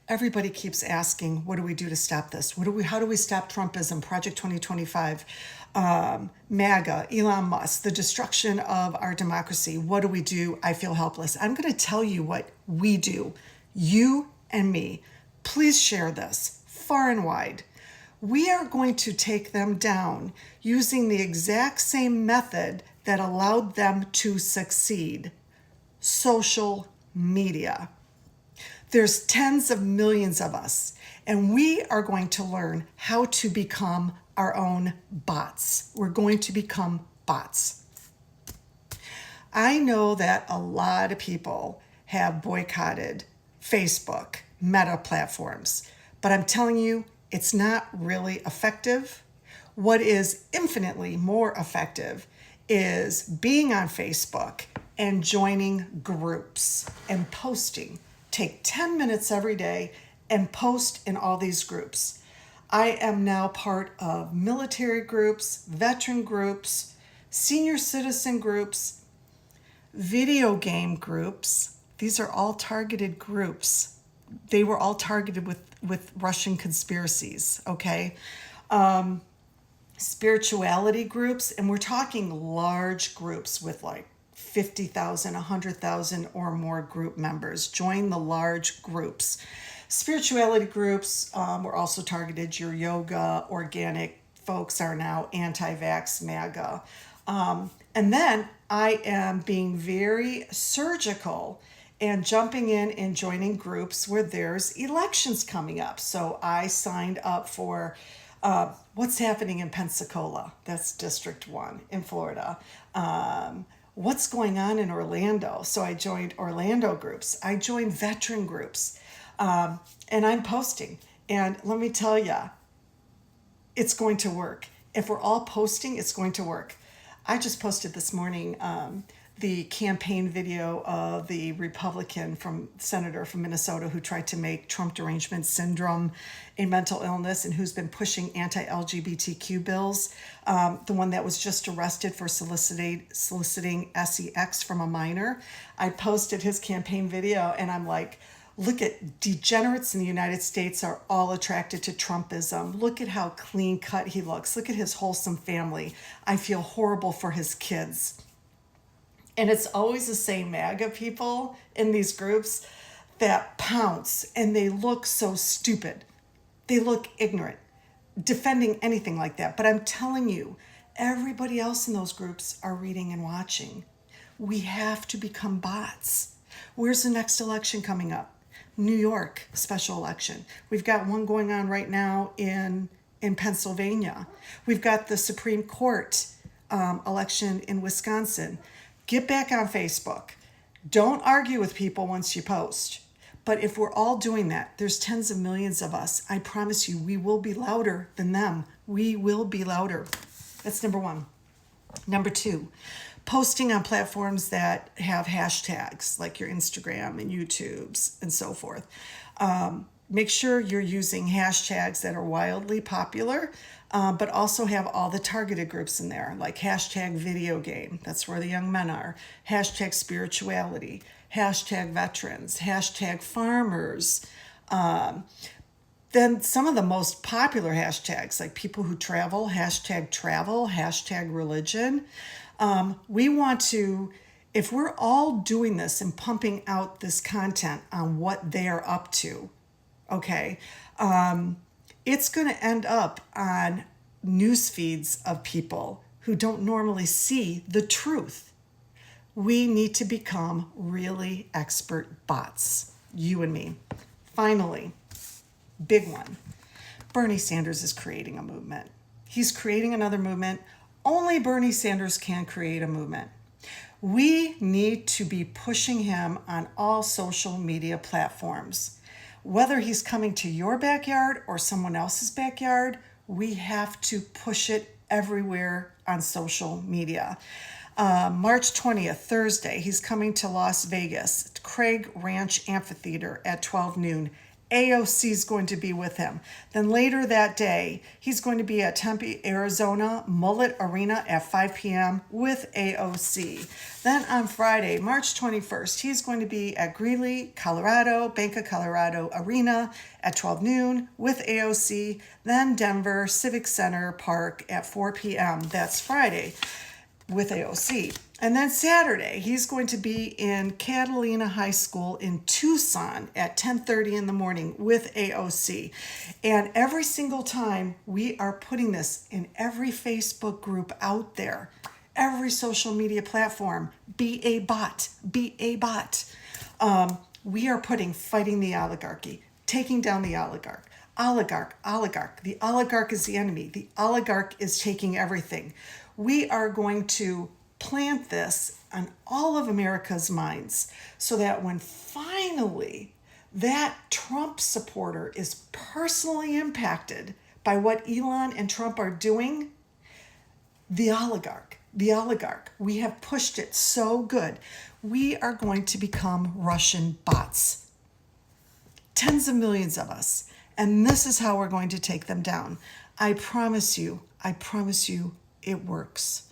Everybody keeps asking, what do we do to stop this? How do we stop Trumpism, Project 2025, MAGA, Elon Musk, the destruction of our democracy? What do we do? I feel helpless. I'm going to tell you what we do, you and me. Please share this far and wide. We are going to take them down using the exact same method that allowed them to succeed: social media. There's tens of millions of us, and we are going to learn how to become our own bots. We're going to become bots. I know that a lot of people have boycotted Facebook, Meta platforms, but I'm telling you, it's not really effective. What is infinitely more effective is being on Facebook and joining groups and posting. Take 10 minutes every day and post in all these groups. I am now part of military groups, veteran groups, senior citizen groups, video game groups. These are all targeted groups. They were all targeted with Russian conspiracies, okay? Spirituality groups, and we're talking large groups with like 50,000, 100,000 or more group members. Join the large groups. Spirituality groups were also targeted. Your yoga, organic folks are now anti-vax, MAGA. And then I am being very surgical and jumping in and joining groups where there's elections coming up. So I signed up for what's happening in Pensacola. That's District 1 in Florida. What's going on in Orlando. So I joined Orlando groups. I joined veteran groups. And I'm posting. And let me tell you, it's going to work. If we're all posting, it's going to work. I just posted this morning the campaign video of the Republican senator from Minnesota who tried to make Trump derangement syndrome a mental illness and who's been pushing anti-LGBTQ bills. The one that was just arrested for soliciting sex from a minor. I posted his campaign video and I'm like, look at degenerates in the United States are all attracted to Trumpism. Look at how clean cut he looks. Look at his wholesome family. I feel horrible for his kids. And it's always the same MAGA people in these groups that pounce and they look so stupid. They look ignorant, defending anything like that. But I'm telling you, everybody else in those groups are reading and watching. We have to become bots. Where's the next election coming up? New York, special election. We've got one going on right now in Pennsylvania. We've got the Supreme Court election in Wisconsin. Get back on Facebook. Don't argue with people once you post. But if we're all doing that, there's tens of millions of us. I promise you, we will be louder than them. We will be louder. That's number one. Number two, posting on platforms that have hashtags like your Instagram and YouTube's and so forth. Make sure you're using hashtags that are wildly popular, but also have all the targeted groups in there, like hashtag video game. That's where the young men are. Hashtag spirituality, hashtag veterans, hashtag farmers. Then some of the most popular hashtags, like people who travel, hashtag religion. We want to, if we're all doing this and pumping out this content on what they are up to, okay, it's going to end up on news feeds of people who don't normally see the truth. We need to become really expert bots, you and me. Finally, big one. Bernie Sanders is creating a movement. He's creating another movement. Only Bernie Sanders can create a movement. We need to be pushing him on all social media platforms. Whether he's coming to your backyard or someone else's backyard, we have to push it everywhere on social media. March 20th, Thursday, he's coming to Las Vegas, Craig Ranch Amphitheater at 12 noon. AOC is going to be with him. Then later that day, he's going to be at Tempe, Arizona, Mullet Arena at 5 p.m. with AOC. Then on Friday, March 21st, he's going to be at Greeley, Colorado, Bank of Colorado Arena at 12 noon with AOC. Then Denver Civic Center Park at 4 p.m. That's Friday with AOC. And then Saturday, he's going to be in Catalina High School in Tucson at 10:30 in the morning with AOC. And every single time we are putting this in every Facebook group out there, every social media platform, be a bot, be a bot. We are putting fighting the oligarchy, taking down the oligarch. Oligarch. The oligarch is the enemy. The oligarch is taking everything. We are going to plant this on all of America's minds so that when finally that Trump supporter is personally impacted by what Elon and Trump are doing, the oligarch, we have pushed it so good. We are going to become Russian bots. Tens of millions of us. And this is how we're going to take them down. I promise you, it works.